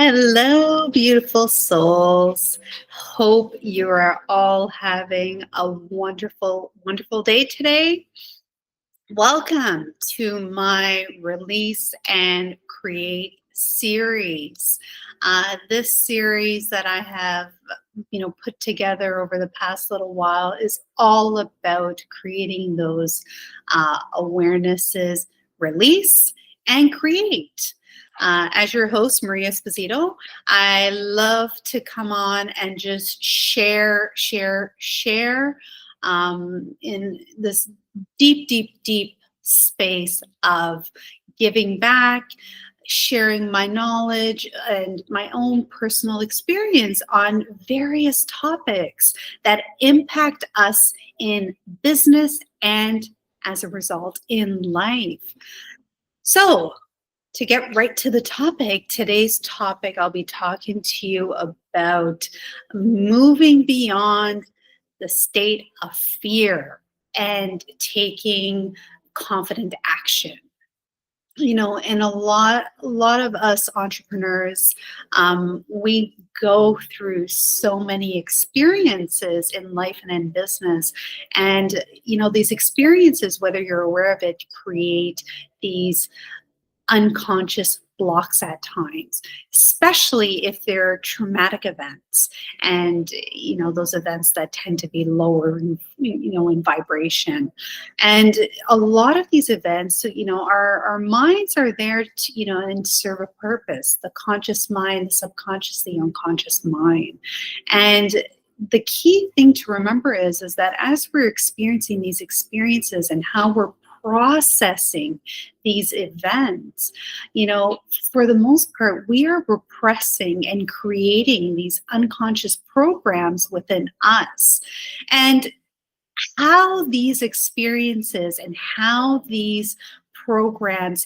Hello, beautiful souls. Hope you are all having a wonderful, wonderful day today. Welcome to my Release and Create series. This series that I have, put together over the past little while is all about creating those awarenesses, release and create. As your host, Maria Esposito, I love to come on and just share in this deep, deep, deep space of giving back, sharing my knowledge and my own personal experience on various topics that impact us in business and as a result in life. So, to get right to the topic, today's topic, I'll be talking to you about moving beyond the state of fear and taking confident action. And a lot of us entrepreneurs, we go through so many experiences in life and in business. And, these experiences, whether you're aware of it, create these unconscious blocks at times, especially if they're traumatic events and those events that tend to be lower in vibration. And a lot of these events, our minds are there to and serve a purpose: the conscious mind, the subconscious, the unconscious mind. And the key thing to remember is that as we're experiencing these experiences and how we're processing these events, for the most part, we are repressing and creating these unconscious programs within us. And how these experiences and how these programs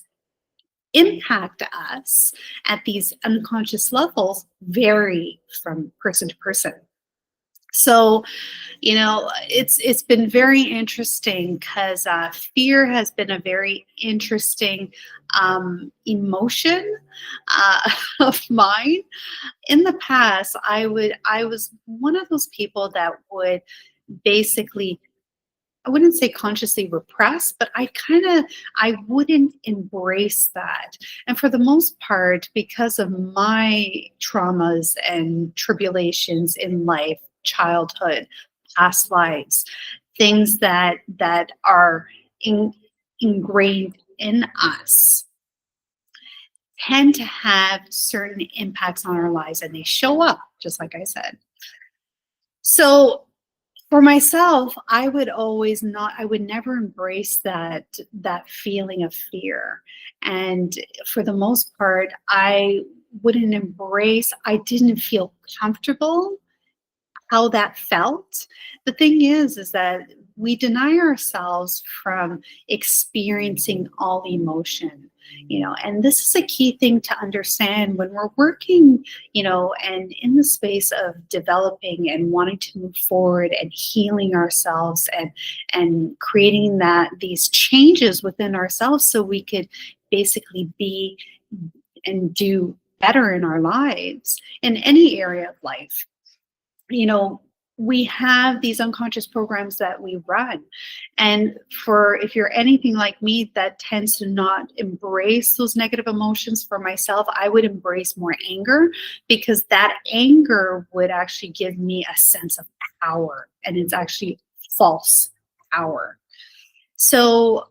impact us at these unconscious levels vary from person to person. So, it's been very interesting because fear has been a very interesting emotion of mine. In the past, I was one of those people that would basically, I wouldn't say consciously repress, but I wouldn't embrace that. And for the most part, because of my traumas and tribulations in life, childhood, past lives, things that are ingrained in us tend to have certain impacts on our lives, and they show up, just like I said. So for myself, I would never embrace that feeling of fear. And for the most part, I didn't feel comfortable how that felt. The thing is that we deny ourselves from experiencing all emotion, and this is a key thing to understand when we're working, and in the space of developing and wanting to move forward and healing ourselves and creating these changes within ourselves so we could basically be and do better in our lives in any area of life. We have these unconscious programs that we run. And if you're anything like me that tends to not embrace those negative emotions, for myself, I would embrace more anger, because that anger would actually give me a sense of power, and it's actually false power. So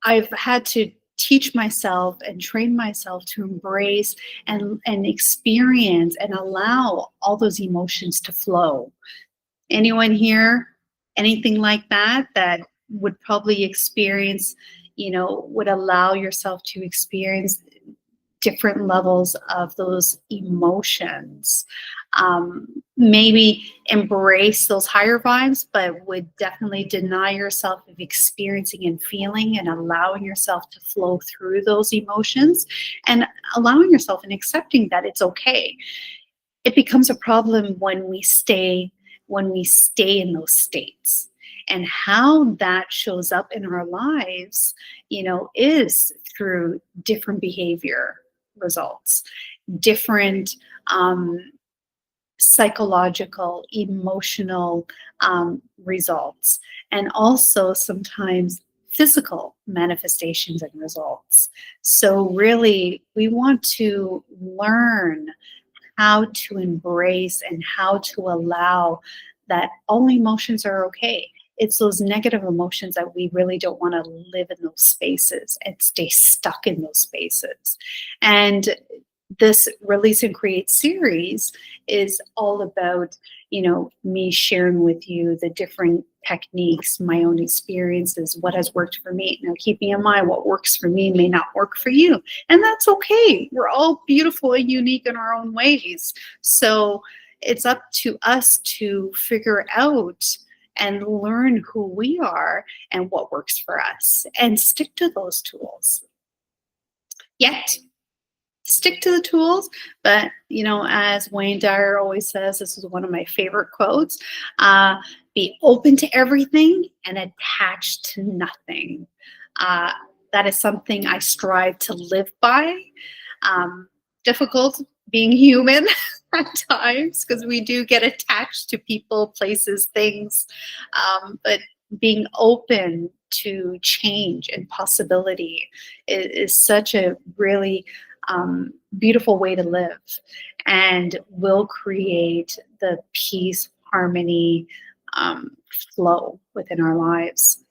I've had to teach myself and train myself to embrace and experience and allow all those emotions to flow. Anyone here, anything like that would probably experience, would allow yourself to experience different levels of those emotions? Maybe embrace those higher vibes, but would definitely deny yourself of experiencing and feeling and allowing yourself to flow through those emotions and allowing yourself and accepting that it's okay. It becomes a problem when we stay in those states. And how that shows up in our lives, is through different behavior results. different psychological, emotional results, and also sometimes physical manifestations and results. So, really, we want to learn how to embrace and how to allow that all emotions are okay. It's those negative emotions that we really don't want to live in those spaces and stay stuck in those spaces. And this Release and Create series is all about, me sharing with you the different techniques, my own experiences, what has worked for me. Now, keeping in mind what works for me may not work for you, and that's okay. We're all beautiful and unique in our own ways. So it's up to us to figure out and learn who we are and what works for us and stick to those tools. Yet, stick to the tools, but as Wayne Dyer always says, this is one of my favorite quotes: be open to everything and attached to nothing. uh, that is something I strive to live by. Difficult being human at times, because we do get attached to people, places, things, but being open to change and possibility is such a really beautiful way to live, and will create the peace, harmony, flow within our lives.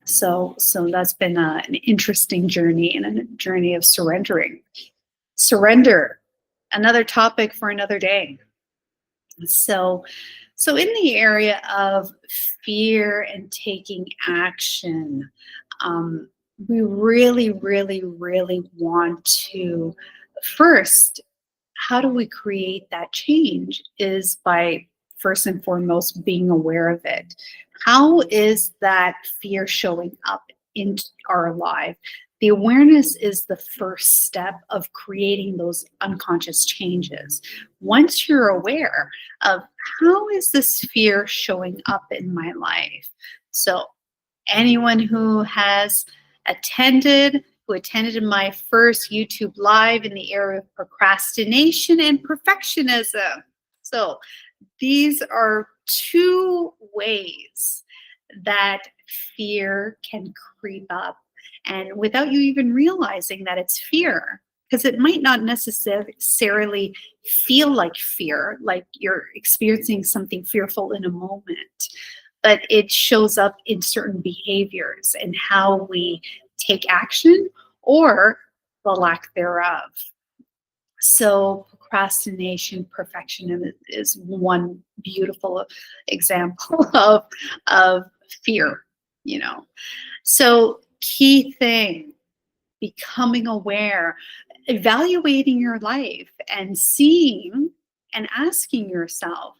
So that's been an interesting journey, and a journey of surrendering. Surrender, another topic for another day. So, so in the area of fear and taking action, um, we really, really, really want to first, how do we create that change is by first and foremost being aware of it. How is that fear showing up in our life? The awareness is the first step of creating those unconscious changes. Once you're aware of how is this fear showing up in my life. So anyone who attended my first YouTube live in the area of procrastination and perfectionism. So these are two ways that fear can creep up, and without you even realizing that it's fear, because it might not necessarily feel like fear, like you're experiencing something fearful in a moment, but it shows up in certain behaviors and how we take action or the lack thereof. So procrastination, perfectionism is one beautiful example of fear, you know. So key thing, becoming aware, evaluating your life and seeing and asking yourself,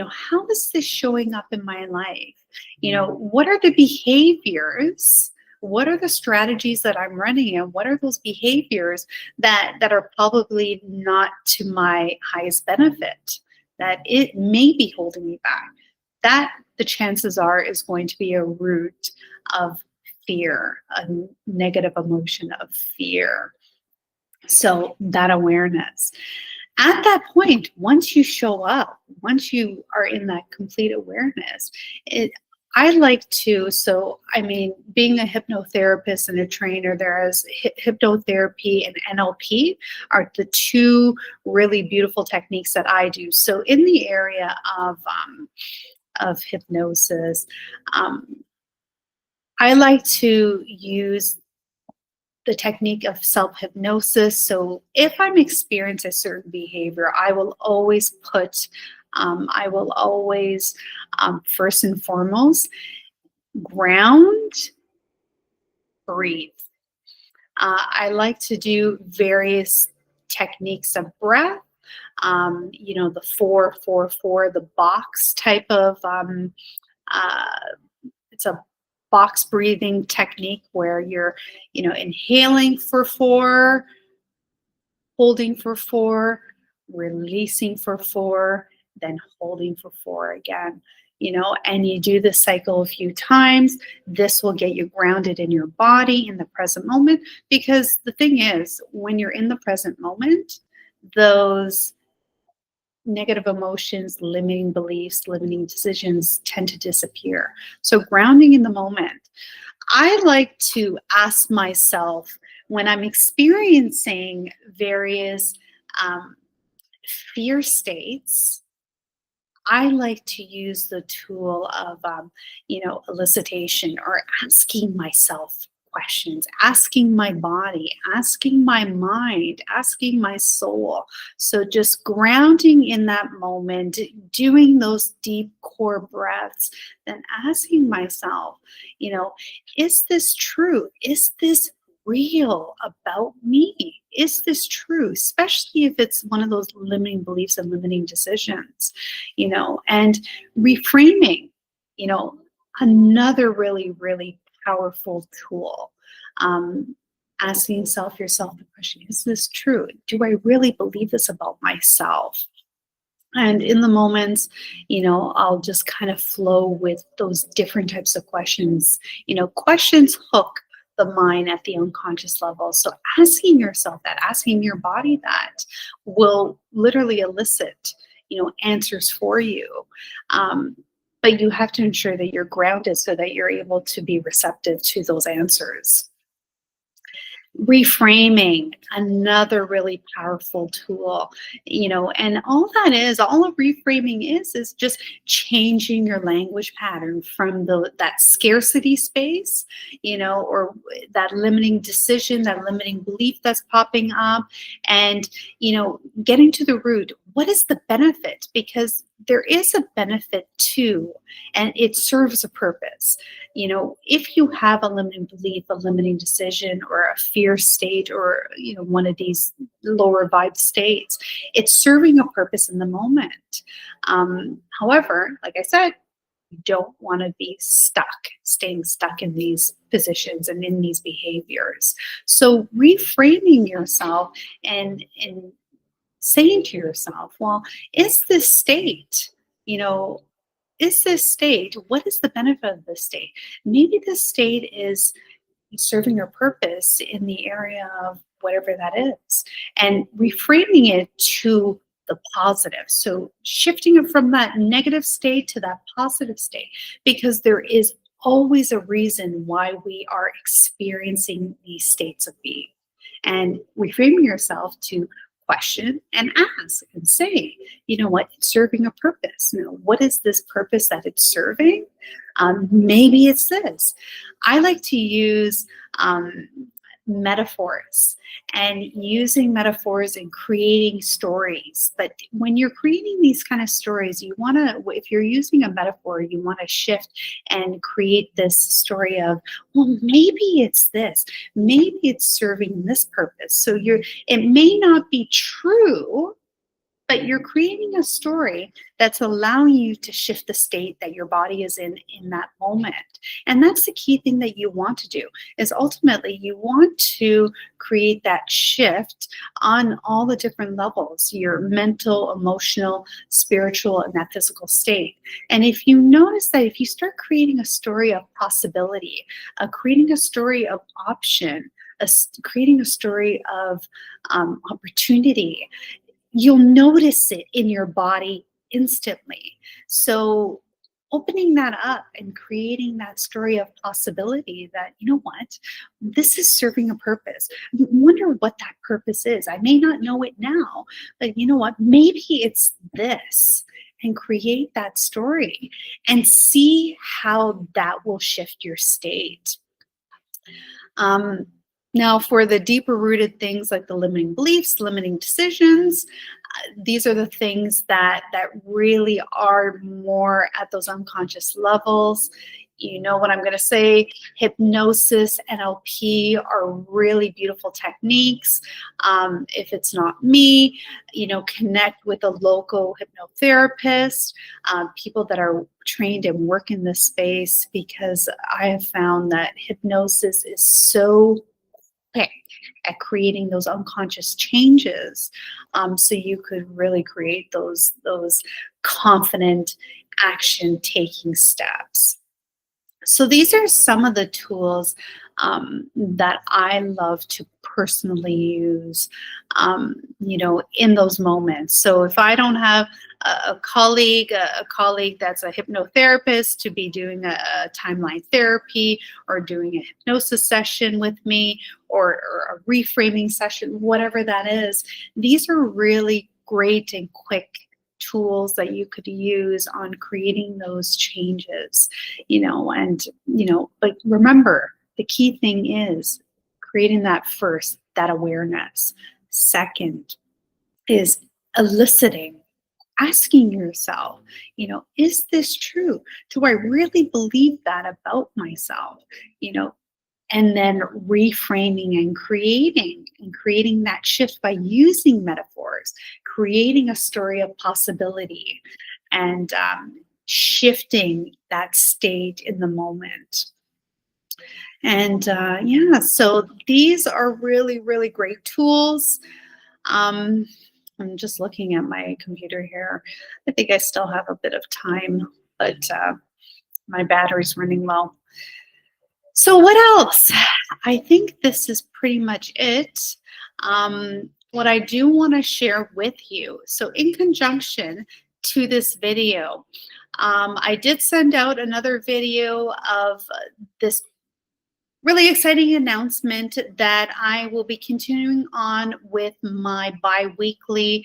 how is this showing up in my life? What are the behaviors? What are the strategies that I'm running, and what are those behaviors that are probably not to my highest benefit, that it may be holding me back? That, the chances are, is going to be a root of fear, a negative emotion of fear. So that awareness. At that point, once you show up, once you are in that complete awareness, I like to, being a hypnotherapist and a trainer, there's hypnotherapy and NLP are the two really beautiful techniques that I do. So in the area of hypnosis, I like to use the technique of self-hypnosis. So if I'm experiencing a certain behavior, I will always first and foremost, ground, breathe. I like to do various techniques of breath. The 4-4-4, the box type of, it's a box breathing technique where you're, inhaling for 4, holding for 4, releasing for 4, then holding for 4 again. And you do this cycle a few times. This will get you grounded in your body in the present moment, because the thing is, when you're in the present moment, those negative emotions, limiting beliefs, limiting decisions tend to disappear. So, grounding in the moment. I like to ask myself when I'm experiencing various um, fear states. I like to use the tool of, elicitation, or asking myself questions, asking my body, asking my mind, asking my soul. So just grounding in that moment, doing those deep core breaths, then asking myself, you know, is this true? Is this real about me? Is this true? Especially if it's one of those limiting beliefs and limiting decisions, and reframing, you know, another really, really powerful tool. Um, Asking yourself the question, is this true? Do I really believe this about myself? And in the moments, I'll just kind of flow with those different types of questions. Questions hook the mind at the unconscious level. So asking yourself that, asking your body that will literally elicit, answers for you. Um, but you have to ensure that you're grounded so that you're able to be receptive to those answers. Reframing, another really powerful tool, and all of reframing is just changing your language pattern from that scarcity space, or that limiting decision, that limiting belief that's popping up, and getting to the root. What is the benefit? Because there is a benefit too, and it serves a purpose. If you have a limiting belief, a limiting decision, or a fear state, or, one of these lower vibe states, it's serving a purpose in the moment. However, like I said, you don't want to be staying stuck in these positions and in these behaviors. So reframing yourself and saying to yourself, well, is this state, you know, what is the benefit of this state? Maybe this state is serving your purpose in the area of whatever that is, and reframing it to the positive. So shifting it from that negative state to that positive state, because there is always a reason why we are experiencing these states of being. And reframing yourself to question and ask and say, what, it's serving a purpose. What is this purpose that it's serving? Maybe it's this. I like to use metaphors, and using metaphors and creating stories. But when you're creating these kind of stories, you want to, if you're using a metaphor, you want to shift and create this story of, well, maybe it's this, maybe it's serving this purpose. So it may not be true, but you're creating a story that's allowing you to shift the state that your body is in that moment. And that's the key thing that you want to do, is ultimately you want to create that shift on all the different levels, your mental, emotional, spiritual, and that physical state. And if you notice that if you start creating a story of possibility, creating a story of option, creating a story of opportunity, you'll notice it in your body instantly. So opening that up and creating that story of possibility that, what, this is serving a purpose. I wonder what that purpose is. I may not know it now, but you know what, maybe it's this. And create that story and see how that will shift your state. Now, for the deeper rooted things like the limiting beliefs, limiting decisions, these are the things that really are more at those unconscious levels. You know what I'm going to say, hypnosis, NLP are really beautiful techniques. If it's not me, connect with a local hypnotherapist, people that are trained and work in this space, because I have found that hypnosis is so quick at creating those unconscious changes, so you could really create those confident action taking steps. So these are some of the tools that I love to personally use, in those moments. So if I don't have a colleague that's a hypnotherapist to be doing a timeline therapy or doing a hypnosis session with me, or a reframing session, whatever that is, these are really great and quick tools that you could use on creating those changes, but remember, the key thing is creating that awareness. Second is eliciting, asking yourself, is this true? Do I really believe that about myself? And then reframing and creating that shift by using metaphors, creating a story of possibility, and shifting that state in the moment. And so these are really, really great tools. I'm just looking at my computer here. I think I still have a bit of time, but my battery's running low. So what else? I think this is pretty much it. What I do want to share with you, so in conjunction to this video, I did send out another video of this really exciting announcement that I will be continuing on with my bi-weekly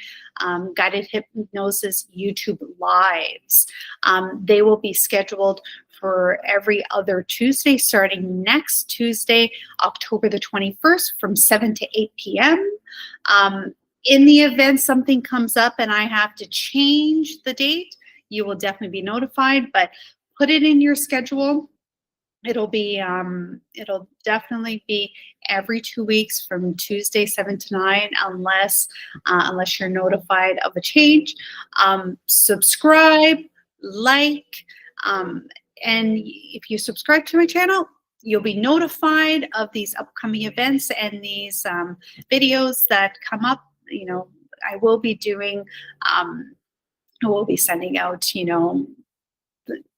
guided hypnosis YouTube lives. They will be scheduled for every other Tuesday, starting next Tuesday, October the 21st, from 7 to 8 p.m. In the event something comes up and I have to change the date, you will definitely be notified, but put it in your schedule. It'll definitely be every 2 weeks from Tuesday 7 to 9, unless you're notified of a change. Subscribe, like, and if you subscribe to my channel, you'll be notified of these upcoming events and these videos that come up. I will be doing, I will be sending out,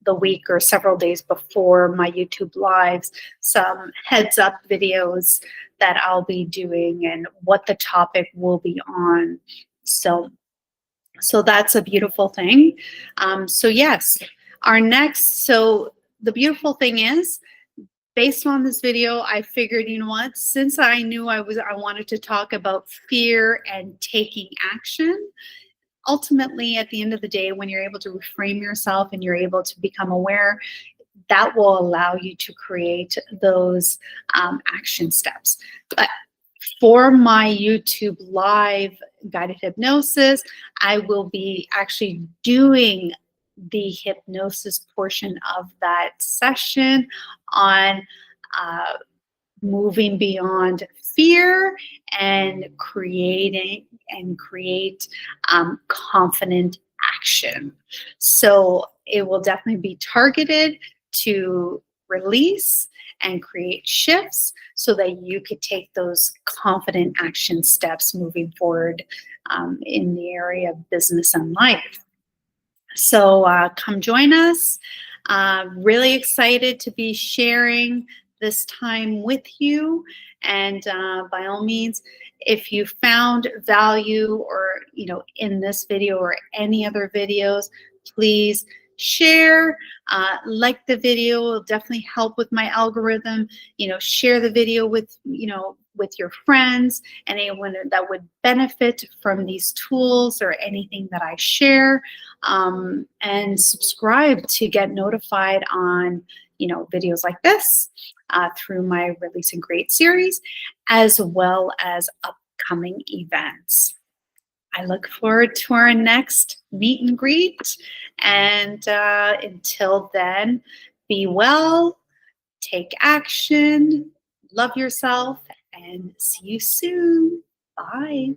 the week or several days before my YouTube lives, some heads up videos that I'll be doing and what the topic will be on. So that's a beautiful thing. So yes, so the beautiful thing is, based on this video, I figured, what, since I knew I wanted to talk about fear and taking action, ultimately, at the end of the day, when you're able to reframe yourself and you're able to become aware, that will allow you to create those action steps. But for my YouTube live guided hypnosis, I will be actually doing the hypnosis portion of that session on moving beyond fear and create confident action. So it will definitely be targeted to release and create shifts so that you could take those confident action steps moving forward in the area of business and life. So come join us. Really excited to be sharing this time with you. And by all means, if you found value or, in this video or any other videos, please share, like the video. Will definitely help with my algorithm. Share the video with your friends and anyone that would benefit from these tools or anything that I share, and subscribe to get notified on videos like this through my Release and Create series, as well as upcoming events. I look forward to our next meet and greet. And until then, be well, take action, love yourself, and see you soon. Bye.